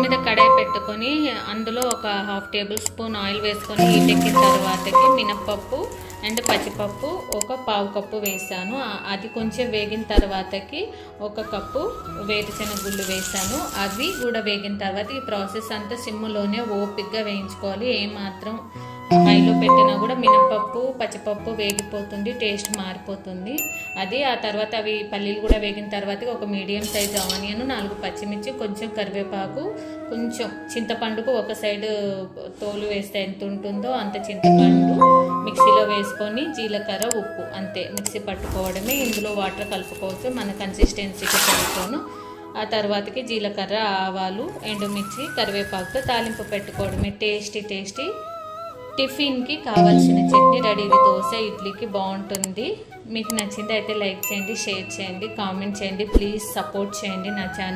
మీద కడాయి పెట్టుకొని అందులో ఒక 1/2 టేబుల్ స్పూన్ ఆయిల్ వేసుకొని హీటెక్కిన తర్వాతకి మినప్పప్పు అండ్ పచ్చిపప్పు ఒక 1/2 కప్పు వేసాను. అది కొంచెం వేగిన తర్వాతకి 1 కప్పు వేరుశెనగ గుళ్ళు వేసాను. అవి కూడా వేగిన తర్వాత ఈ ప్రాసెస్ అంతా సిమ్లోనే ఓపిక్గా వేయించుకోవాలి. ఏమాత్రం హైలో పెట్టినా కూడా మినపప్పు పచ్చిపప్పు వేగిపోతుంది, టేస్ట్ మారిపోతుంది. అది ఆ తర్వాత అవి పల్లీలు కూడా వేగిన తర్వాత ఒక మీడియం సైజ్ ఆనియన్, 4 పచ్చిమిర్చి, కొంచెం కరివేపాకు, కొంచెం చింతపండుకు ఒక సైడ్ తోలు వేస్తే ఎంత ఉంటుందో అంత చింతపండు మిక్సీలో వేసుకొని జీలకర్ర ఉప్పు అంతే మిక్సీ పట్టుకోవడమే. ఇందులో వాటర్ కలుపుకోవచ్చు మన కన్సిస్టెన్సీకి సరిపోను. ఆ తర్వాతకి జీలకర్ర, ఆవాలు, ఎండుమిర్చి, కరివేపాకుతో తాలింపు పెట్టుకోవడమే. టేస్టీ టిఫిన్కి కావాల్సిన చట్నీ రెడీ. ఇది దోశ ఇడ్లీకి బాగుంటుంది. మీకు నచ్చింది అయితే లైక్ చేయండి, షేర్ చేయండి, కామెంట్ చేయండి. ప్లీజ్ సపోర్ట్ చేయండి నా ఛానల్.